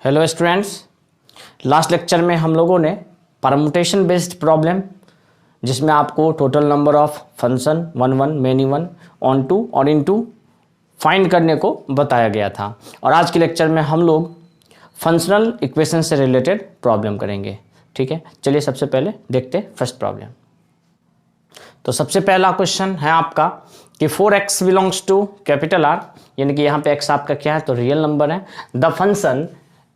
Hello students, last lecture में हम लोगों ने परमुटेशन बेस्ड प्रॉब्लम जिसमें आपको total number of function one many one onto और इन टू फाइंड करने को बताया गया था। और आज के लेक्चर में हम लोग फंक्शनल इक्वेशन से रिलेटेड प्रॉब्लम करेंगे। ठीक है, चलिए सबसे पहले देखते हैं फर्स्ट प्रॉब्लम। तो सबसे पहला क्वेश्चन है आपका कि 4x belongs to capital R, यानी कि यहाँ पे x आपका क्या है तो रियल नंबर है। The function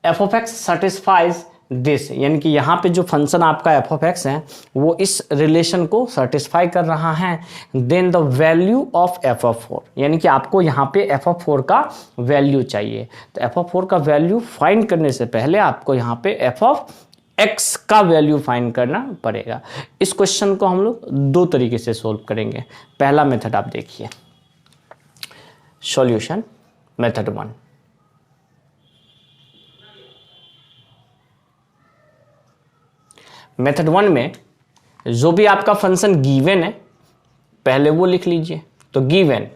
F of x satisfies this, यानी कि यहाँ पे जो फंक्शन आपका एफ ऑफ एक्स है वो इस रिलेशन को सेटिस्फाई कर रहा है। Then the value of f of 4, यानी कि आपको यहाँ पे एफ ऑफ 4 का वैल्यू चाहिए। तो एफ ऑफ 4 का वैल्यू फाइंड करने से पहले आपको यहाँ पे एफ ऑफ एक्स का वैल्यू फाइंड करना पड़ेगा। इस क्वेश्चन को हम लोग दो तरीके से सोल्व करेंगे। पहला मेथड आप देखिए, सॉल्यूशन मेथड 1। मेथड 1 में जो भी आपका फंक्शन गिवन है पहले वो लिख लीजिए। तो given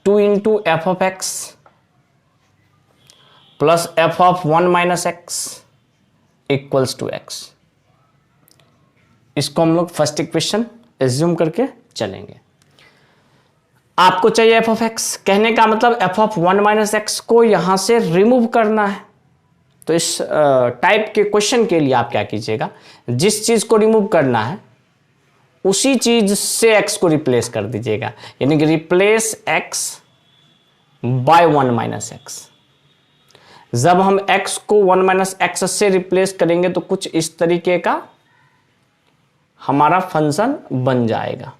2 into f of x plus f of 1 minus x equals two x. इसको हम लोग फर्स्ट इक्वेशन एज्यूम करके चलेंगे। आपको चाहिए एफ ऑफ एक्स, कहने का मतलब एफ ऑफ 1 माइनस एक्स को यहां से रिमूव करना है। तो इस टाइप के क्वेश्चन के लिए आप क्या कीजिएगा, जिस चीज को रिमूव करना है उसी चीज से x को रिप्लेस कर दीजिएगा, यानी कि replace x by 1 minus x. जब हम x को 1 माइनस एक्स से रिप्लेस करेंगे तो कुछ इस तरीके का हमारा फंक्शन बन जाएगा।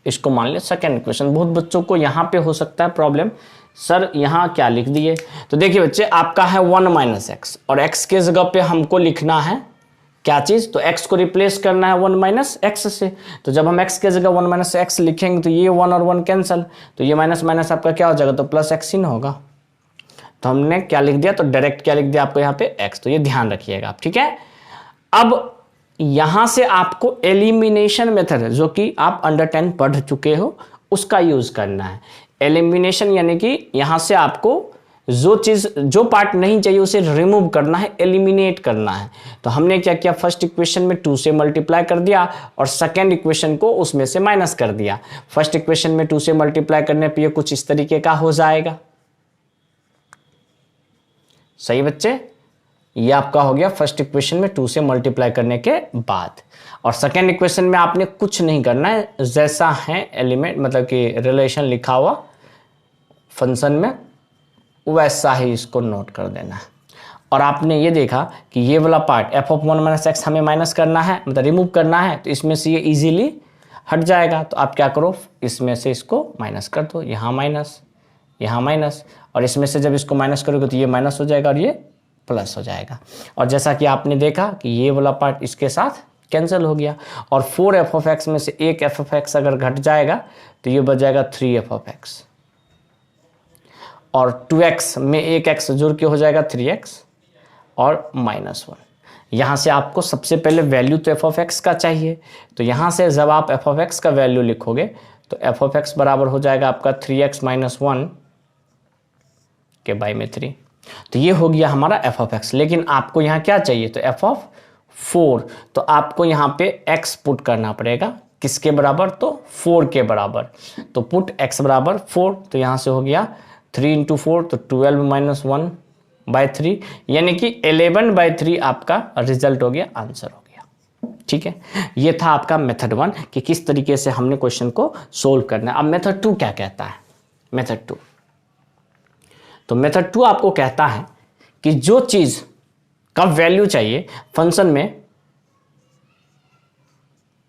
इसको मान ले सेकेंड इक्वेशन। बहुत बच्चों को यहां पे हो सकता है प्रॉब्लम, सर यहां क्या लिख दिए। तो देखिए बच्चे, आपका है 1 माइनस एक्स और x के जगह पे हमको लिखना है क्या चीज, तो x को रिप्लेस करना है 1 माइनस एक्स से। तो जब हम x के जगह 1 माइनस एक्स लिखेंगे तो ये 1 और 1 कैंसिल, तो ये माइनस माइनस आपका क्या हो जाएगा, तो प्लस एक्स ही ना होगा। तो हमने क्या लिख दिया, तो डायरेक्ट क्या लिख दिया आपको यहाँ पे x। तो ये ध्यान रखिएगा आप, ठीक है। अब यहां से आपको एलिमिनेशन मेथड, जो कि आप अंडर 10 पढ़ चुके हो, उसका यूज करना है। एलिमिनेशन यानी कि यहां से आपको जो चीज, जो पार्ट नहीं चाहिए उसे रिमूव करना है, एलिमिनेट करना है। तो हमने क्या किया, फर्स्ट इक्वेशन में 2 से मल्टीप्लाई कर दिया और सेकेंड इक्वेशन को उसमें से माइनस कर दिया। फर्स्ट इक्वेशन में 2 से मल्टीप्लाई करने पे ये कुछ इस तरीके का हो जाएगा। सही बच्चे, ये आपका हो गया फर्स्ट इक्वेशन में 2 से मल्टीप्लाई करने के बाद। और सेकेंड इक्वेशन में आपने कुछ नहीं करना है, जैसा है एलिमेंट मतलब कि रिलेशन लिखा हुआ फंक्शन में वैसा ही इसको नोट कर देना है। और आपने ये देखा कि ये वाला part F of 1 minus x हमें माइनस करना है, मतलब रिमूव करना है, तो इसमें से ये इजीली हट जाएगा। तो आप क्या करो, इसमें से इसको माइनस कर दो, यहाँ माइनस यहाँ माइनस, और इसमें से जब इसको माइनस करोगे तो ये माइनस हो जाएगा और ये प्लस हो जाएगा। और जैसा कि आपने देखा कि ये वाला पार्ट इसके साथ कैंसिल हो गया। और 4 एफ ऑफ एक्स में से एक एफ ऑफ एक्स अगर घट जाएगा तो ये बच जाएगा 3 एफ ऑफ एक्स, और 2x में एक x जोड़ के हो जाएगा 3x और -1। यहां से आपको सबसे पहले वैल्यू तो एफ ऑफ एक्स का चाहिए। तो यहां से जब आप एफ ऑफ एक्स का वैल्यू लिखोगे तो एफ ऑफ एक्स बराबर हो जाएगा आपका 3x - 1 के बाई में 3। तो ये हो गया हमारा एफ ऑफ एक्स। लेकिन आपको यहाँ क्या चाहिए, तो एफ ऑफ 4। तो आपको यहाँ पे x पुट करना पड़ेगा, किसके बराबर, तो 4 के बराबर। तो पुट x बराबर 4, तो यहाँ से हो गया 3 इंटू 4, तो 12 - 1 बाई 3, यानी कि 11/3 आपका रिजल्ट हो गया, आंसर हो गया। ठीक है, ये था आपका मेथड 1 कि किस तरीके से हमने क्वेश्चन को सोल्व करना है। अब मेथड 2 क्या कहता है, मेथड 2, तो मेथड 2 आपको कहता है कि जो चीज का वैल्यू चाहिए फंक्शन में,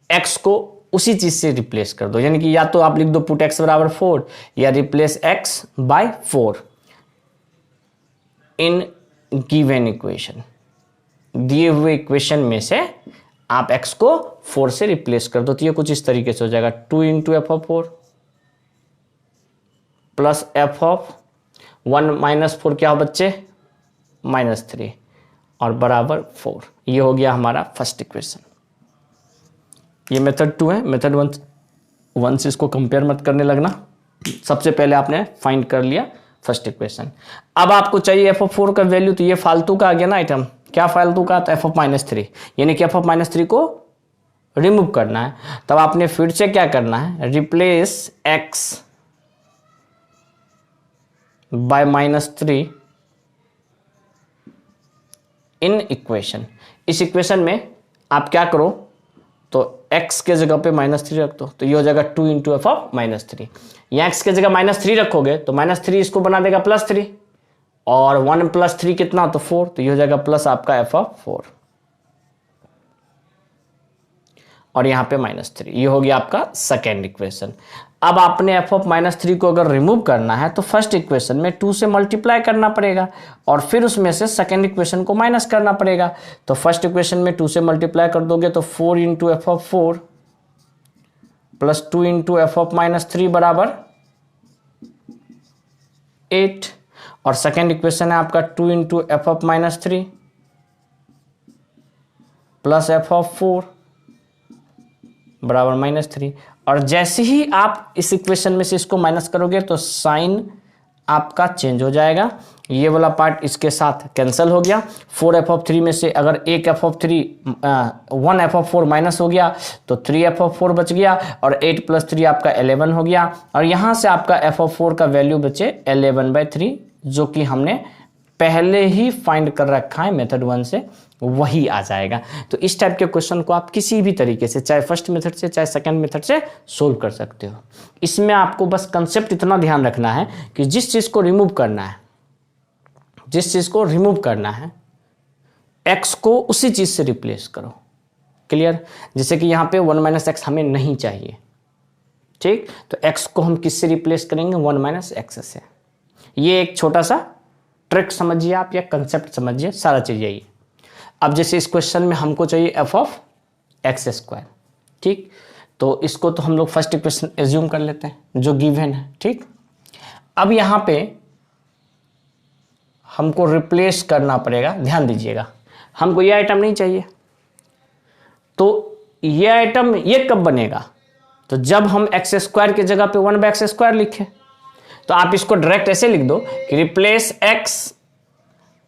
x को उसी चीज से रिप्लेस कर दो। यानी कि या तो आप लिख दो पुट x बराबर 4 या replace x by 4 in given equation. दिए हुए इक्वेशन में से आप x को 4 से रिप्लेस कर दो। तो ये कुछ इस तरीके से हो जाएगा 2 into f of 4 plus f of 1 minus 4 क्या हो बच्चे, -3 और बराबर 4। ये हो गया हमारा फर्स्ट इक्वेशन। ये मेथड 2 है। मेथड 1 से इसको कंपेयर मत करने लगना। सबसे पहले आपने फाइंड कर लिया फर्स्ट इक्वेशन। अब आपको चाहिए एफ ऑफ 4 का वैल्यू, तो ये फालतू का आ गया ना आइटम। क्या फालतू का? तो एफ ऑफ -3, यानी कि एफ ऑफ -3 को रिमूव करना है। तब आपने फिर से क्या करना है, replace x by -3 in equation. इस इक्वेशन में आप क्या करो, तो x के जगह पे -3 रख दो, तो ये हो जाएगा 2 इंटू एफ ऑफ -3। यहाँ x के जगह -3 रखोगे तो -3 इसको बना देगा +3, और 1 + 3 कितना, तो 4, तो ये हो जाएगा प्लस आपका एफ ऑफ 4, और यहाँ पे -3। ये हो गया आपका सेकेंड इक्वेशन। अब आपने एफ ऑफ -3 को अगर रिमूव करना है तो फर्स्ट इक्वेशन में 2 से मल्टीप्लाई करना पड़ेगा, और फिर उसमें से सेकेंड इक्वेशन को माइनस करना पड़ेगा। तो फर्स्ट इक्वेशन में 2 से मल्टीप्लाई कर दोगे तो 4 into f of 4 plus 2 into f of -3 बराबर 8, और सेकेंड इक्वेशन है आपका 2 into f of -3 plus f of 4 बराबर -3। और जैसे ही आप इस इक्वेशन में से इसको माइनस करोगे तो साइन आपका चेंज हो जाएगा, ये वाला पार्ट इसके साथ कैंसिल हो गया। 4 एफ ऑफ 3 में से अगर एक F of 3 1 F of 4 minus हो गया तो 3 एफ ऑफ 4 बच गया, और 8 + 3 आपका 11 हो गया, और यहाँ से आपका एफ ऑफ 4 का वैल्यू बचे 11/3, जो कि हमने पहले ही फाइंड कर रखा है मेथड 1 से, वही आ जाएगा। तो इस टाइप के क्वेश्चन को आप किसी भी तरीके से, चाहे फर्स्ट मेथड से चाहे सेकंड मेथड से सोल्व कर सकते हो। इसमें आपको बस कंसेप्ट इतना ध्यान रखना है कि जिस चीज़ को रिमूव करना है x को उसी चीज़ से रिप्लेस करो। क्लियर? जैसे कि यहाँ पे 1 - x हमें नहीं चाहिए, ठीक, तो x को हम किससे रिप्लेस करेंगे, 1 - x से। ये एक छोटा सा ट्रिक समझिए आप, या कंसेप्ट समझिए, सारा चीज़ यही है। अब जैसे इस क्वेश्चन में हमको चाहिए एफ ऑफ x², ठीक, तो इसको तो हम लोग फर्स्ट इक्वेशन एज्यूम कर लेते हैं जो गिवन है, ठीक। अब यहाँ पे हमको रिप्लेस करना पड़ेगा, ध्यान दीजिएगा, हमको ये आइटम नहीं चाहिए, तो ये आइटम ये कब बनेगा, तो जब हम x² की जगह पे 1/x² लिखें। तो आप इसको डायरेक्ट ऐसे लिख दो कि रिप्लेस x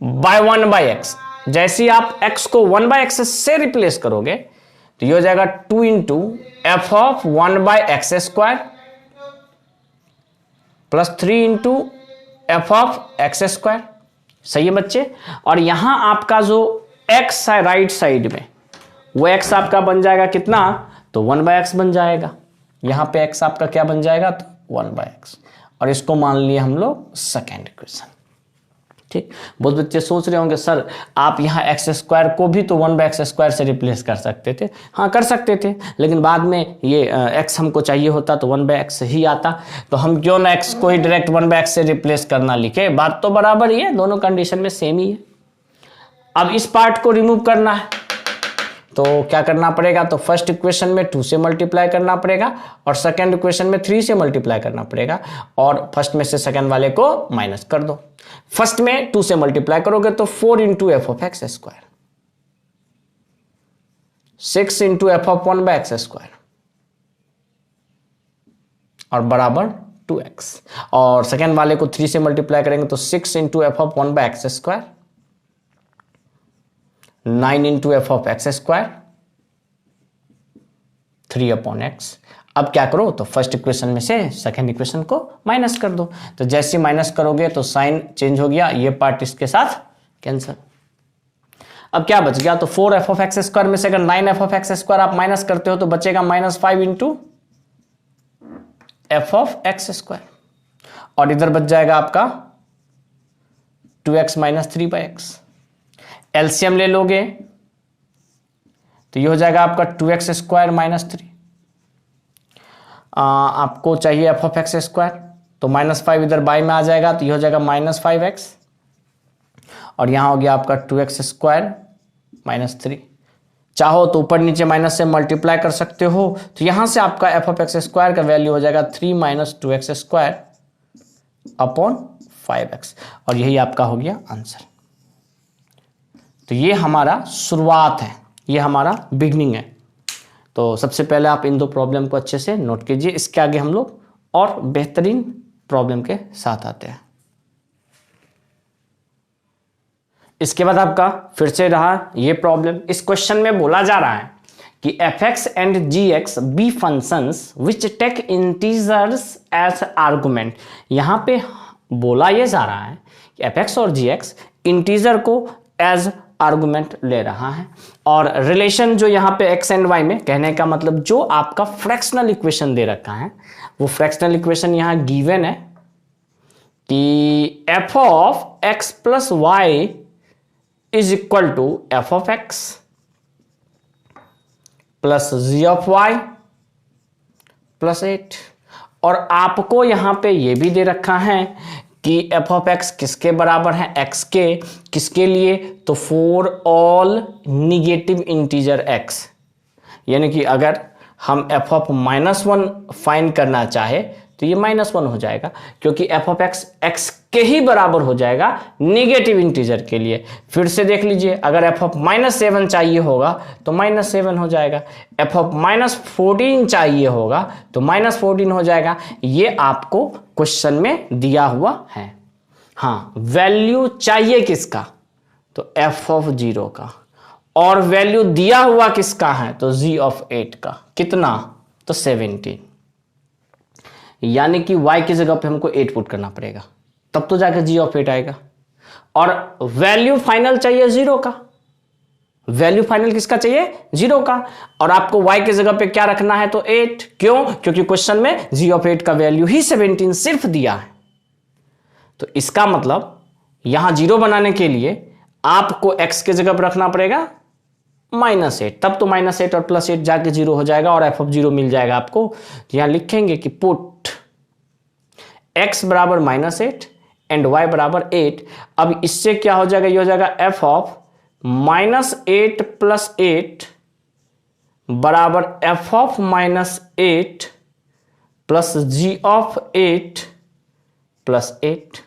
बाय 1/x। जैसे ही आप x को 1/x से रिप्लेस करोगे तो ये हो जाएगा 2 into f of 1/x² plus 3 into f of x²। सही है बच्चे? और यहां आपका जो x है राइट साइड में, वो x आपका बन जाएगा कितना, तो 1/x बन जाएगा। यहां पे x आपका क्या बन जाएगा, तो 1/x, और इसको मान लिए हम लोग सेकेंड इक्वेशन, ठीक। बहुत बच्चे सोच रहे होंगे सर आप यहाँ x² को भी तो 1/x² से रिप्लेस कर सकते थे। हाँ कर सकते थे, लेकिन बाद में ये x हमको चाहिए होता तो 1/x ही आता, तो हम क्यों ना x को ही डायरेक्ट 1/x से रिप्लेस करना लिखे। बात तो बराबर ही है, दोनों कंडीशन में सेम ही है। अब इस पार्ट को रिमूव करना है तो क्या करना पड़ेगा, तो फर्स्ट इक्वेशन में 2 से मल्टीप्लाई करना पड़ेगा, और सेकंड इक्वेशन में 3 से मल्टीप्लाई करना पड़ेगा, और फर्स्ट में से सेकंड वाले को माइनस कर दो। फर्स्ट में 2 से मल्टीप्लाई करोगे तो 4 into f of x², 6 into f of 1/x², और बराबर 2x, और सेकंड वाले को 3 से मल्टीप्लाई करेंगे तो 6 into f of 1/x², 9 into f of x², 3/x। अब क्या करो, तो फर्स्ट इक्वेशन में से सेकंड इक्वेशन को माइनस कर दो। तो जैसे माइनस करोगे तो साइन चेंज हो गया, ये पार्ट इसके साथ कैंसिल। अब क्या बच गया, तो 4 एफ ऑफ x² में से अगर 9 एफ ऑफ x² आप माइनस करते हो तो बचेगा -5 इंटू एफ ऑफ x², और इधर बच जाएगा आपका 2x - 3/x। एलसीएम ले लोगे तो ये हो जाएगा आपका 2x² - 3। आपको चाहिए एफ ऑफ x², तो -5 इधर बाई में आ जाएगा, तो ये हो जाएगा -5x, और यहां हो गया आपका 2x² - 3। चाहो तो ऊपर नीचे माइनस से मल्टीप्लाई कर सकते हो, तो यहां से आपका एफ ऑफ x² का वैल्यू हो जाएगा 3 - 2x² अपॉन 5x, और यही आपका हो गया आंसर। तो ये हमारा शुरुआत है, ये हमारा बिगनिंग है। तो सबसे पहले आप इन 2 प्रॉब्लम को अच्छे से नोट कीजिए, इसके आगे हम लोग और बेहतरीन प्रॉब्लम के साथ आते हैं। इसके बाद आपका फिर से रहा ये प्रॉब्लम। इस क्वेश्चन में बोला जा रहा है कि fx and gx be functions which take integers as argument. यहां पे बोला ये जा रहा है कि fx और gx इंटीजर को एज आर्गुमेंट ले रहा है, और रिलेशन जो यहां पे x एंड y में, कहने का मतलब जो आपका फ्रैक्शनल इक्वेशन दे रखा है वो फ्रैक्शनल इक्वेशन यहां गिवन है कि f of x plus y is equal to f of x plus g of y plus 8। और आपको यहां पे ये भी दे रखा है कि f ऑफ x किसके बराबर है, x के, किसके लिए, तो for all negative integer x। यानी कि अगर हम f ऑफ -1 फाइंड करना चाहे तो ये -1 हो जाएगा, क्योंकि f ऑफ x x के ही बराबर हो जाएगा निगेटिव इंटीजर के लिए। फिर से देख लीजिए, अगर f ऑफ -7 चाहिए होगा तो -7 हो जाएगा, f ऑफ -14 चाहिए होगा तो -14 हो जाएगा। ये आपको क्वेश्चन में दिया हुआ है। हाँ, वैल्यू चाहिए किसका, तो f ऑफ 0 का, और वैल्यू दिया हुआ किसका है, तो g ऑफ 8 का। कितना, तो 17। यानी कि y की जगह पे हमको 8 पुट करना पड़ेगा, तब तो जाकर g ऑफ 8 आएगा। और वैल्यू फाइनल चाहिए 0 का, वैल्यू फाइनल किसका चाहिए, 0 का, और आपको y की जगह पे क्या रखना है, तो 8। क्यों, क्योंकि क्वेश्चन में g ऑफ 8 का वैल्यू ही 17 सिर्फ दिया है। तो इसका मतलब यहां 0 बनाने के लिए आपको x की जगह पर रखना पड़ेगा -8, तब तो -8 और +8 जाके 0 हो जाएगा और f ऑफ 0 मिल जाएगा आपको। तो यहां लिखेंगे कि पुट x बराबर -8 एंड y बराबर 8। अब इससे क्या हो जाएगा, ये हो जाएगा f ऑफ -8 प्लस 8 बराबर f of -8 plus g of 8 plus 8।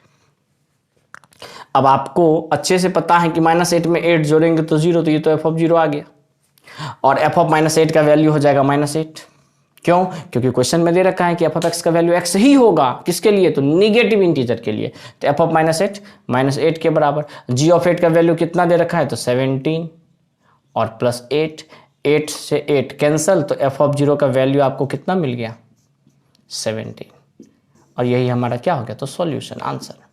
अब आपको अच्छे से पता है कि -8 में 8 जोड़ेंगे तो 0, तो ये तो f ऑफ 0 आ गया, और f ऑफ -8 का वैल्यू हो जाएगा -8। क्यों, क्योंकि क्वेश्चन में दे रखा है कि f ऑफ x का वैल्यू x ही होगा, किसके लिए, तो निगेटिव इंटीजर के लिए। तो f ऑफ -8 के बराबर, g ऑफ 8 का वैल्यू कितना दे रखा है, तो 17 और प्लस 8, 8 से 8 कैंसल, तो f ऑफ 0 का वैल्यू आपको कितना मिल गया, 17। और यही हमारा क्या हो गया, तो सॉल्यूशन, आंसर।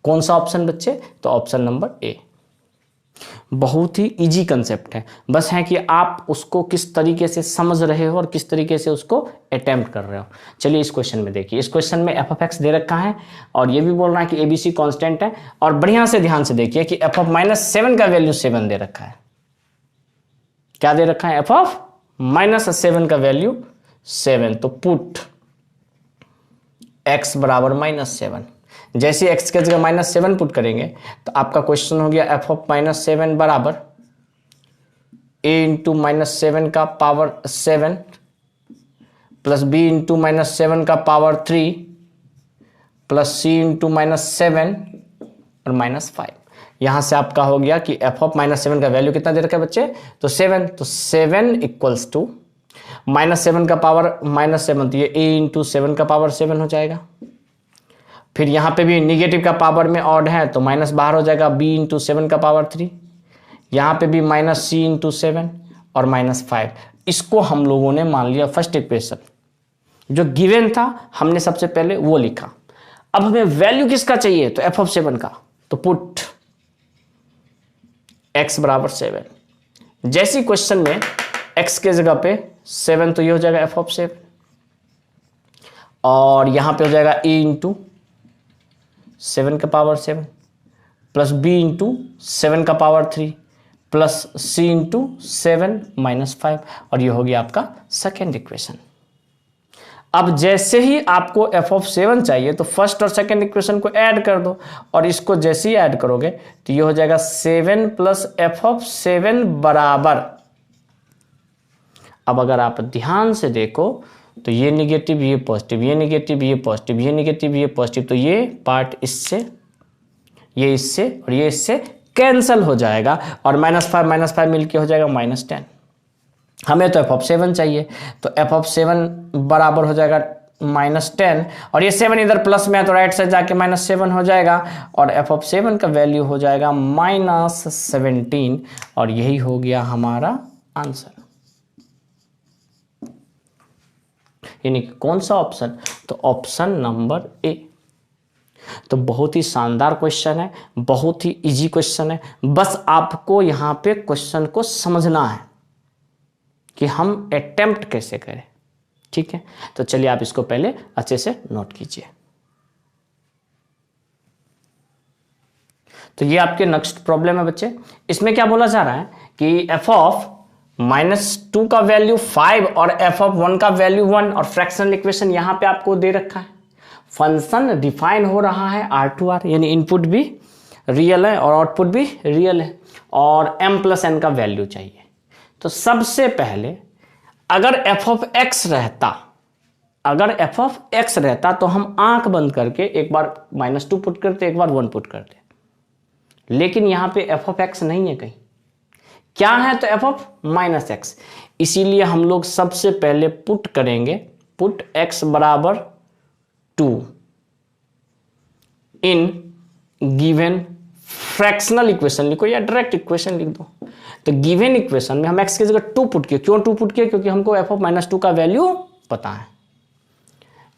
कौन सा ऑप्शन बच्चे, तो ऑप्शन नंबर ए। बहुत ही इजी कंसेप्ट है, बस है कि आप उसको किस तरीके से समझ रहे हो और किस तरीके से उसको अटेम्प्ट कर रहे हो। चलिए इस क्वेश्चन में देखिए, इस क्वेश्चन में f ऑफ x दे रखा है और ये भी बोल रहा है कि ABC कांस्टेंट है, और बढ़िया से ध्यान से देखिए कि f ऑफ -7 का वैल्यू 7 दे रखा है। क्या दे रखा है, f ऑफ -7 का वैल्यू 7। तो पुट x बराबर -7। जैसे x के जगह -7 पुट करेंगे तो आपका क्वेश्चन हो गया f ऑफ -7 बराबर a इंटू -7 का पावर 7 प्लस b इंटू -7 का पावर 3 प्लस c इंटू -7 और -5। यहां से आपका हो गया कि f ऑफ -7 का वैल्यू कितना दे रखा है बच्चे, तो 7। तो 7 इक्वल्स टू -7 का पावर -7, तो ये a इंटू 7 का पावर 7 हो जाएगा। फिर यहाँ पे भी निगेटिव का पावर में ऑड है तो माइनस बाहर हो जाएगा, b इंटू 7 का पावर 3। यहाँ पे भी -c इंटू 7 और -5। इसको हम लोगों ने मान लिया फर्स्ट इक्वेशन, जो गिवन था हमने सबसे पहले वो लिखा। अब हमें वैल्यू किसका चाहिए, तो f ऑफ 7 का। तो पुट x बराबर 7। जैसी क्वेश्चन में x के जगह पे 7, तो ये हो जाएगा f ऑफ 7, और यहाँ पे हो जाएगा a इंटू 7 का पावर 7 प्लस b इंटू 7 का पावर 3 प्लस c इंटू 7 -5, और ये हो गया आपका सेकेंड इक्वेशन। अब जैसे ही आपको f ऑफ 7 चाहिए तो फर्स्ट और सेकेंड इक्वेशन को ऐड कर दो, और इसको जैसे ही ऐड करोगे तो ये हो जाएगा 7 प्लस f ऑफ 7 बराबर। अब अगर आप ध्यान से देखो तो ये निगेटिव, ये पॉजिटिव, ये निगेटिव, ये पॉजिटिव, ये निगेटिव, ये पॉजिटिव, तो ये पार्ट इससे, ये इससे और ये इससे कैंसल हो जाएगा, और -5 मिलके हो जाएगा -10। हमें तो f ऑफ 7 चाहिए, तो f ऑफ 7 बराबर हो जाएगा -10 और ये 7 इधर प्लस में है तो राइट साइड जाके -7 हो जाएगा और एफ ऑफ 7 का वैल्यू हो जाएगा -17 और यही हो गया हमारा आंसर। यानी कि कौन सा ऑप्शन? तो ऑप्शन नंबर ए। तो बहुत ही शानदार क्वेश्चन है, बहुत ही इजी क्वेश्चन है, बस आपको यहां पे क्वेश्चन को समझना है कि हम अटेम्प्ट कैसे करें। ठीक है, तो चलिए आप इसको पहले अच्छे से नोट कीजिए। तो ये आपके नेक्स्ट प्रॉब्लम है बच्चे। इसमें क्या बोला जा रहा है कि एफ ऑफ -2 का वैल्यू 5 और एफ ऑफ 1 का वैल्यू 1 और फ्रैक्शनल इक्वेशन यहां पे आपको दे रखा है। फंक्शन डिफाइन हो रहा है R2R, यानी इनपुट भी रियल है और आउटपुट भी रियल है और m+n का वैल्यू चाहिए। तो सबसे पहले अगर f ऑफ x रहता तो हम आंख बंद करके एक बार -2 पुट करते, एक बार 1 पुट करते, लेकिन यहां पे f ऑफ x नहीं है, कहीं क्या है तो f ऑफ -x। इसीलिए हम लोग सबसे पहले पुट करेंगे, पुट x बराबर 2 इन गिवन फ्रैक्शनल इक्वेशन लिखो या डायरेक्ट इक्वेशन लिख दो। तो गिवन इक्वेशन में हम x की जगह 2 पुट किए। क्यों 2 पुट किए? क्योंकि हमको f ऑफ -2 का वैल्यू पता है।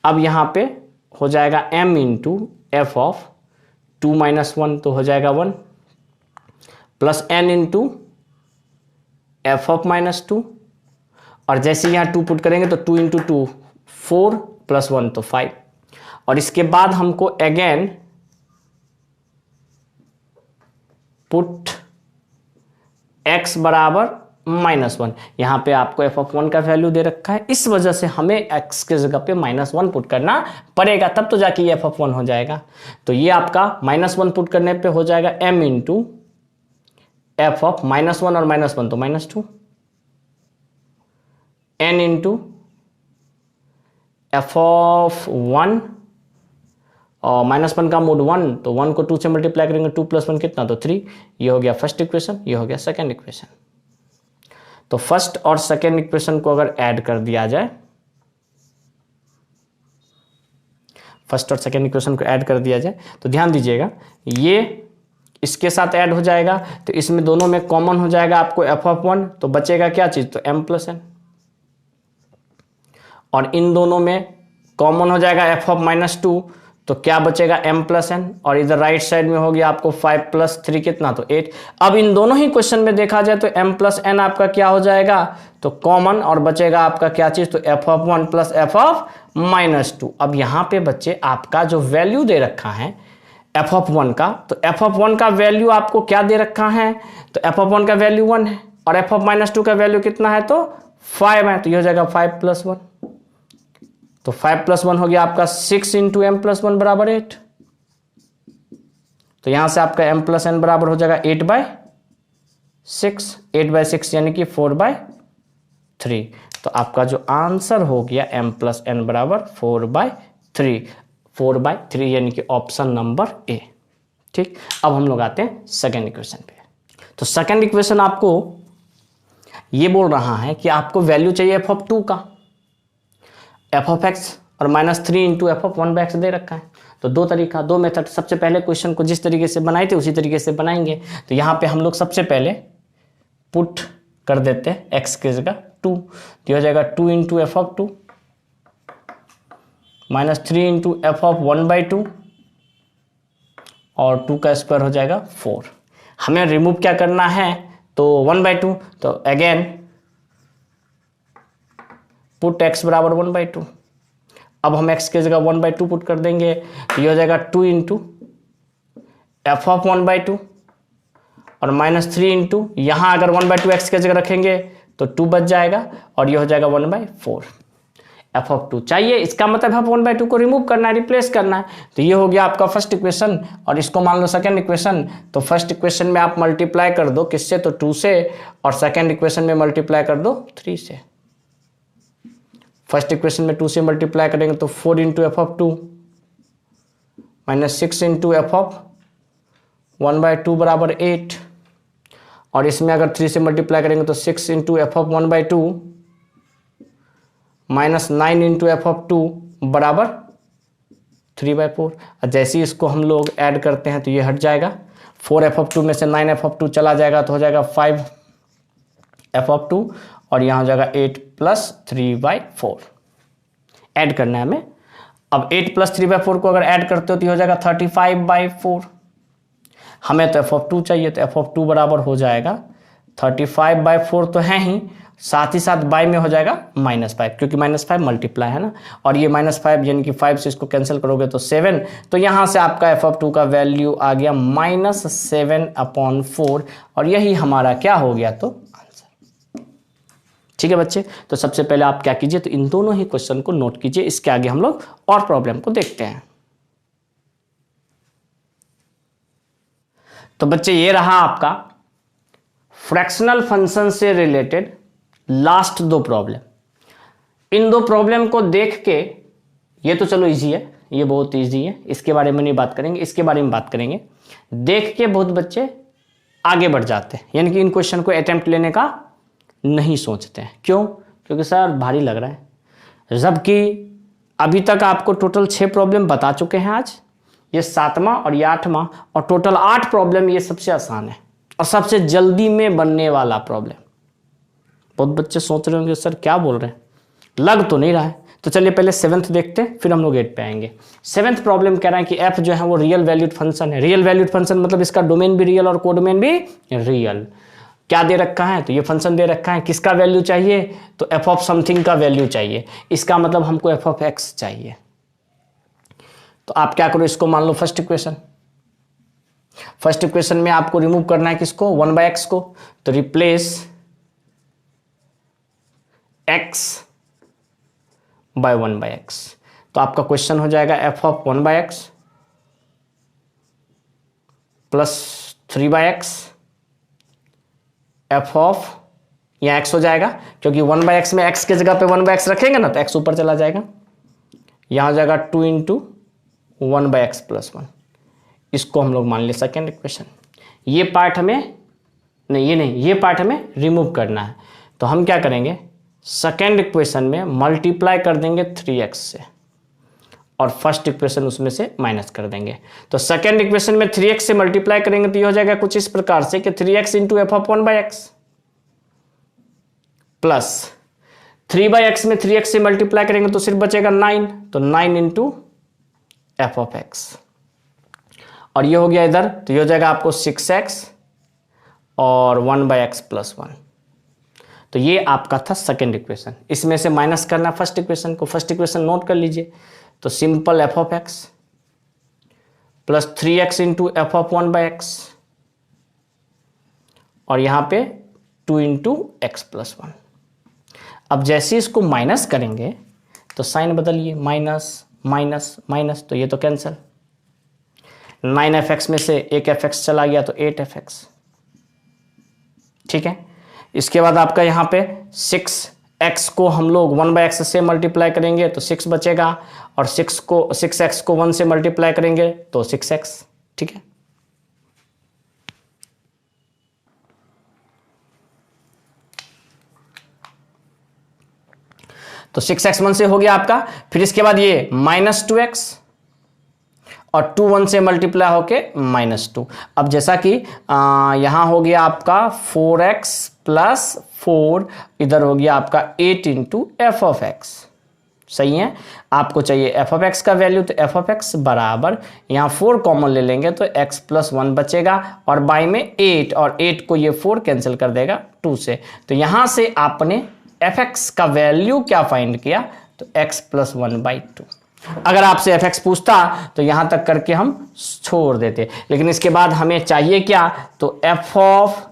अब यहां पे हो जाएगा m इंटू एफ ऑफ 2 - 1 तो हो जाएगा 1 plus n into f of -2 और जैसे यहां 2 पुट करेंगे तो 2 इंटू 2 4 प्लस 1 तो 5 और इसके बाद हमको अगेन पुट x बराबर -1। यहां पे आपको f ऑफ 1 का वैल्यू दे रखा है, इस वजह से हमें x के जगह पे -1 पुट करना पड़ेगा, तब तो जाके ये f ऑफ 1 हो जाएगा। तो ये आपका -1 पुट करने पे हो जाएगा m इंटू एफ ऑफ -1 और -1 तो -2 n इंटू एफ ऑफ 1 और -1 का मोड 1 तो 1 को 2 से मल्टीप्लाई करेंगे, 2 + 1 कितना तो 3। ये हो गया फर्स्ट इक्वेशन, ये हो गया सेकंड इक्वेशन। तो फर्स्ट और सेकंड इक्वेशन को अगर ऐड कर दिया जाए, फर्स्ट और सेकंड इक्वेशन को ऐड कर दिया जाए तो ध्यान दीजिएगा ये इसके साथ ऐड हो जाएगा तो इसमें दोनों में कॉमन हो जाएगा आपको एफ ऑफ 1 तो बचेगा क्या चीज तो m+n और इन दोनों में कॉमन हो जाएगा एफ ऑफ -2 तो क्या बचेगा m+n और इधर राइट साइड में हो गया आपको 5 + 3 कितना तो 8। अब इन दोनों ही क्वेश्चन में देखा जाए तो m+n आपका क्या हो जाएगा तो कॉमन और बचेगा आपका क्या चीज तो F of 1 plus f of -2। अब यहां पे बच्चे आपका जो वैल्यू दे रखा है एफ ऑफ 1 का, तो एफ ऑफ 1 का वैल्यू आपको क्या दे रखा है तो एफ ऑफ 1 का वैल्यू 1 है और एफ ऑफ -2 का वैल्यू कितना है तो 5 है। तो ये हो जाएगा 5 + 1 तो 5 + 1 हो गया आपका 6 इंटू m+1 बराबर 8। तो यहां से आपका m+n बराबर हो जाएगा 8/6, 8/6 यानी कि 4/3। तो आपका जो आंसर हो गया m+n बराबर 4/3, 4/3 यानी कि ऑप्शन नंबर ए। ठीक, अब हम लोग आते हैं सेकेंड इक्वेशन पे। तो सेकेंड इक्वेशन आपको ये बोल रहा है कि आपको वैल्यू चाहिए एफ ऑफ 2 का, एफ ऑफ x और -3 इंटू एफ ऑफ 1/x दे रखा है। तो दो मेथड, सबसे पहले क्वेश्चन को जिस तरीके से बनाए थे उसी तरीके से बनाएंगे। तो यहाँ पे हम लोग सबसे पहले पुट कर देते हैं x की जगह 2 तो हो जाएगा 2 into f of 2 -3 into f of 1/2 और 2 का स्क्वायर हो जाएगा 4। हमें रिमूव क्या करना है तो 1/2 तो अगेन पुट x बराबर 1/2। अब हम x की जगह 1/2 पुट कर देंगे तो ये हो जाएगा 2 इंटू एफ ऑफ 1/2 और -3 इंटू यहाँ अगर 1/2 x की जगह रखेंगे तो 2 बच जाएगा और ये हो जाएगा 1/4। एफ ऑफ 2 चाहिए, इसका मतलब एफ 1/2 को रिमूव करना है, रिप्लेस करना है। तो ये हो गया आपका फर्स्ट इक्वेशन और इसको मान लो सेकंड इक्वेशन। तो फर्स्ट इक्वेशन में आप मल्टीप्लाई कर दो किससे तो 2 से और सेकंड इक्वेशन में मल्टीप्लाई कर दो 3 से। फर्स्ट इक्वेशन में 2 से मल्टीप्लाई करेंगे तो 4 into f of 2 -6 into f of 1/2 बराबर 8 और इसमें अगर 3 से मल्टीप्लाई करेंगे तो 6 into f of 1/2 -9 into f of 2 बराबर 3/4। और जैसे ही इसको हम लोग ऐड करते हैं तो ये हट जाएगा, 4f(2) में से 9f(2) चला जाएगा तो हो जाएगा 5f(2) और यहाँ हो जाएगा 8 + 3/4। ऐड करना है हमें। अब 8 + 3/4 को अगर ऐड करते हो तो हो जाएगा 35/4। हमें तो f(2) चाहिए, तो f(2) बराबर हो जाएगा 35/4 तो है ही, साथ ही साथ बाई में हो जाएगा -5, क्योंकि -5 मल्टीप्लाई है ना, और ये -5 यानी कि 5 से इसको कैंसिल करोगे तो 7। तो यहाँ से आपका f(2) का वैल्यू आ गया -7/4, और यही हमारा क्या हो गया तो आंसर। ठीक है बच्चे, तो सबसे पहले आप क्या कीजिए, तो इन दोनों ही क्वेश्चन को नोट कीजिए। इसके आगे हम लोग और प्रॉब्लम को देखते हैं। तो बच्चे ये रहा आपका फ्रैक्शनल फंक्शन से रिलेटेड लास्ट 2 प्रॉब्लम। इन 2 प्रॉब्लम को देख के, ये तो चलो इजी है, ये बहुत इजी है, इसके बारे में नहीं बात करेंगे, इसके बारे में बात करेंगे। देख के बहुत बच्चे आगे बढ़ जाते हैं, यानी कि इन क्वेश्चन को अटेम्प्ट लेने का नहीं सोचते हैं। क्यों? क्योंकि सर भारी लग रहा है, जबकि अभी तक आपको टोटल 6 प्रॉब्लम बता चुके हैं आज, ये 7वां और ये 8वां, और टोटल 8 प्रॉब्लम ये सबसे आसान है और सबसे जल्दी में बनने वाला प्रॉब्लम। बहुत बच्चे सोच रहे होंगे सर क्या बोल रहे हैं, लग तो नहीं रहा है। तो चलिए पहले 7th देखते हैं, फिर हम लोग 8 पे आएंगे। 7th प्रॉब्लम कह रहा है कि f जो है वो रियल वैल्यूड फंक्शन है। रियल वैल्यूड फंक्शन मतलब इसका डोमेन भी रियल और कोडोमेन भी रियल। क्या दे रखा है, तो ये फंक्शन दे रखा है, किसका वैल्यू चाहिए, तो f ऑफ समथिंग का वैल्यू चाहिए, इसका मतलब हमको f ऑफ x चाहिए। तो आप क्या करो, इसको मान लो फर्स्ट इक्वेशन। फर्स्ट इक्वेशन में आपको रिमूव करना है किसको, 1/x को, तो रिप्लेस x by 1/x। तो आपका क्वेश्चन हो जाएगा f of 1/x plus 3/x f of, यहाँ x हो जाएगा, क्योंकि 1/x में x के जगह पे 1/x रखेंगे ना तो x ऊपर चला जाएगा, यहाँ हो जाएगा 2 × 1/x + 1। इसको हम लोग मान ले सेकेंड इक्वेशन। ये पार्ट हमें नहीं, ये नहीं, ये पार्ट हमें रिमूव करना है। तो हम क्या करेंगे, सेकेंड इक्वेशन में मल्टीप्लाई कर देंगे 3x से, और फर्स्ट इक्वेशन उसमें से माइनस कर देंगे। तो सेकेंड इक्वेशन में 3x से मल्टीप्लाई करेंगे तो ये हो जाएगा कुछ इस प्रकार से कि 3x × f of 1/x plus 3/x में 3x से मल्टीप्लाई करेंगे तो सिर्फ बचेगा 9, तो 9 × f ऑफ x, और ये हो गया इधर, तो ये हो जाएगा आपको 6x और 1/x + 1। तो ये आपका था सेकेंड इक्वेशन। इसमें से माइनस करना फर्स्ट इक्वेशन को। फर्स्ट इक्वेशन नोट कर लीजिए, तो simple f of x plus 3x × f of 1/x, और यहाँ पे 2 × x + 1। अब जैसे इसको माइनस करेंगे तो साइन बदलिए, माइनस माइनस माइनस, तो ये तो कैंसिल। 9fx में से एक fx चला गया तो 8fx। ठीक है, इसके बाद आपका यहाँ पे 6x को हम लोग 1/x से मल्टीप्लाई करेंगे तो 6 बचेगा, और 6x को 1 से मल्टीप्लाई करेंगे तो 6x। ठीक है, तो 6x 1 से हो गया आपका। फिर इसके बाद ये -2x और 2 1 से मल्टीप्लाई होके -2। अब जैसा कि यहाँ हो गया आपका 4x + 4, इधर हो गया आपका 8 × f ऑफ x। सही है, आपको चाहिए f ऑफ x का वैल्यू, तो f ऑफ x बराबर, यहाँ 4 कॉमन ले लेंगे तो x + 1 बचेगा, और बाई में 8, और 8 को ये 4 कैंसिल कर देगा 2 से। तो यहाँ से आपने fx का वैल्यू क्या फाइंड किया, तो x + 1/2। अगर आपसे fx पूछता तो यहाँ तक करके हम छोड़ देते, लेकिन इसके बाद हमें चाहिए क्या, तो f ऑफ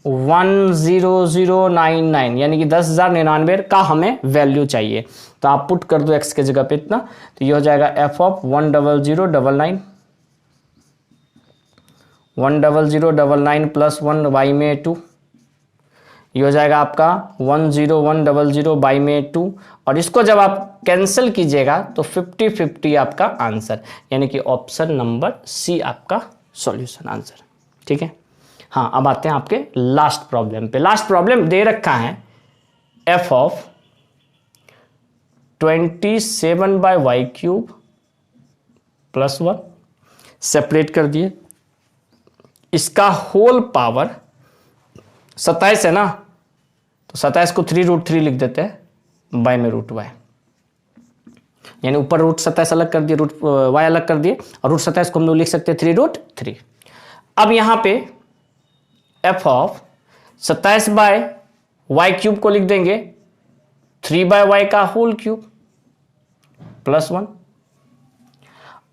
10099 यानी कि 10,099 का हमें वैल्यू चाहिए। तो आप पुट कर दो x के जगह पे इतना, तो ये हो जाएगा f ऑफ 10099 + 1 बाई में 2, ये हो जाएगा आपका 10100 बाई में 2, और इसको जब आप कैंसिल कीजिएगा तो 50-50 आपका आंसर, यानी कि ऑप्शन नंबर सी आपका सॉल्यूशन आंसर। ठीक है, हाँ अब आते हैं आपके लास्ट प्रॉब्लम पे। लास्ट प्रॉब्लम दे रखा है f ऑफ 27/y³ + 1 सेपरेट कर दिए। इसका होल पावर 27 है ना, तो 27 को 3√3 लिख देते हैं, बाय में √y, यानी ऊपर √27 अलग कर दिए, √y अलग कर दिए, और √27 को हम लोग लिख सकते हैं 3√3। अब यहां पे f ऑफ 27/y³ को लिख देंगे 3/y का होल क्यूब + 1,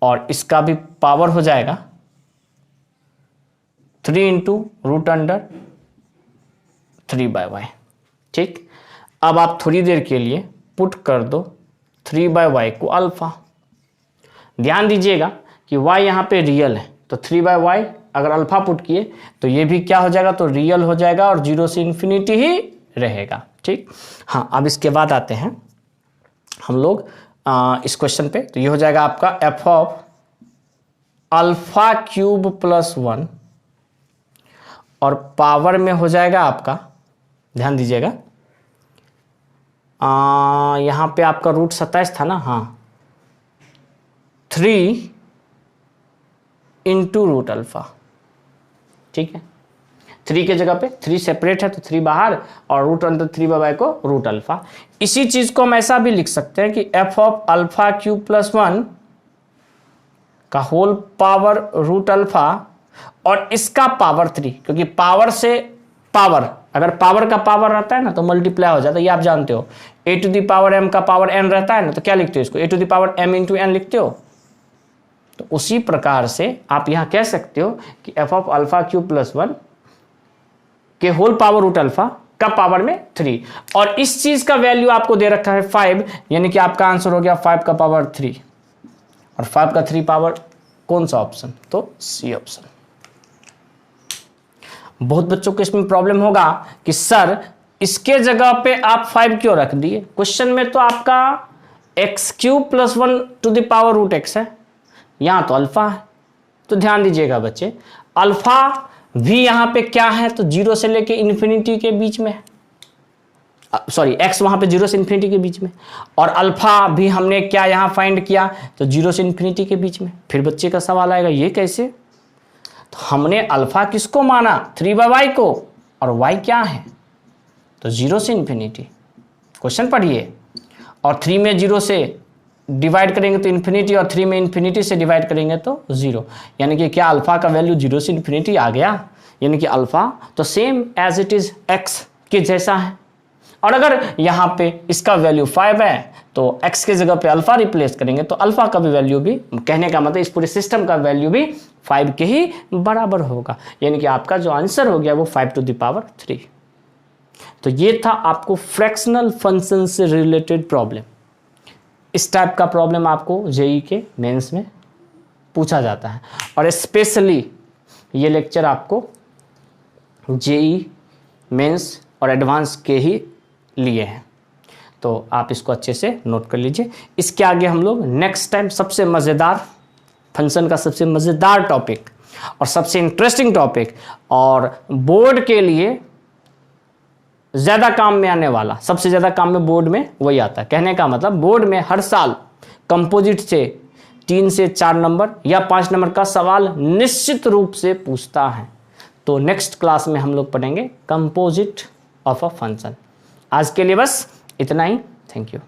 और इसका भी पावर हो जाएगा 3 × √3/y। ठीक, अब आप थोड़ी देर के लिए पुट कर दो 3/y को अल्फा। ध्यान दीजिएगा कि y यहां पे रियल है, तो 3/y अगर अल्फा पुट किए तो ये भी क्या हो जाएगा, तो रियल हो जाएगा और 0 से इन्फिनिटी ही रहेगा। ठीक, हाँ, अब इसके बाद आते हैं हम लोग इस क्वेश्चन पे। तो ये हो जाएगा आपका f ऑफ α³ + 1, और पावर में हो जाएगा आपका, ध्यान दीजिएगा, यहां पे आपका √27 था ना, हाँ, 3 × √α। ठीक है, 3 के जगह पे 3 सेपरेट है तो 3 बाहर, और √3/y को √α। इसी चीज को हम ऐसा भी लिख सकते हैं कि f ऑफ α³ + 1 का होल पावर √α, और इसका पावर 3, क्योंकि पावर से पावर, अगर पावर का पावर रहता है ना तो मल्टीप्लाई हो जाता है, ये आप जानते हो। a⁻m का पावर n रहता है ना, तो क्या लिखते हो इसको, a⁻m × n लिखते हो। तो उसी प्रकार से आप यहां कह सकते हो कि f ऑफ α³ + 1 के होल पावर √α का पावर में 3, और इस चीज का वैल्यू आपको दे रखा है 5, यानी कि आपका आंसर हो गया 5 का पावर 3, और 5 का 3 पावर कौन सा ऑप्शन, तो सी ऑप्शन। बहुत बच्चों को इसमें प्रॉब्लम होगा कि सर इसके जगह पे आप 5 क्यों रख दिए, क्वेश्चन में तो आपका x³ + 1 √x है, यहां तो अल्फा है। तो ध्यान दीजिएगा बच्चे, अल्फा भी यहां पे क्या है, तो 0 से लेके इन्फिनिटी के बीच में, सॉरी x वहां पे 0 से इन्फिनिटी के बीच में, और अल्फा भी हमने क्या यहां फाइंड किया, तो 0 से इन्फिनिटी के बीच में। फिर बच्चे का सवाल आएगा ये कैसे, तो हमने अल्फा किसको माना, 3/y को, और y क्या है, तो 0 से इन्फिनिटी। क्वेश्चन पढ़िए, और 3 में 0 से डिवाइड करेंगे तो इन्फिनिटी, और 3 में इन्फिनिटी से डिवाइड करेंगे तो 0, यानी कि क्या अल्फा का वैल्यू 0 से इन्फिनिटी आ गया, यानी कि अल्फा तो same as it is x के जैसा है। और अगर यहाँ पे इसका वैल्यू 5 है तो x के जगह पे अल्फा रिप्लेस करेंगे तो अल्फा का भी वैल्यू भी, कहने का मतलब इस पूरे सिस्टम का वैल्यू भी 5 के ही बराबर होगा, यानी कि आपका जो आंसर हो गया वो 5⁻3। तो ये था आपको फ्रैक्शनल फंक्शन से रिलेटेड प्रॉब्लम। इस टाइप का प्रॉब्लम आपको जेई के मेंस में पूछा जाता है, और स्पेशली ये लेक्चर आपको जेई मेंस और एडवांस के ही लिए हैं, तो आप इसको अच्छे से नोट कर लीजिए। इसके आगे हम लोग नेक्स्ट टाइम सबसे मज़ेदार फंक्शन का सबसे मज़ेदार टॉपिक और सबसे इंटरेस्टिंग टॉपिक, और बोर्ड के लिए ज़्यादा काम में आने वाला, सबसे ज़्यादा काम में बोर्ड में वही आता है। कहने का मतलब बोर्ड में हर साल कंपोजिट से 3 से 4 नंबर या 5 नंबर का सवाल निश्चित रूप से पूछता है। तो नेक्स्ट क्लास में हम लोग पढ़ेंगे कंपोजिट ऑफ अ फंक्शन। आज के लिए बस इतना ही। Thank you.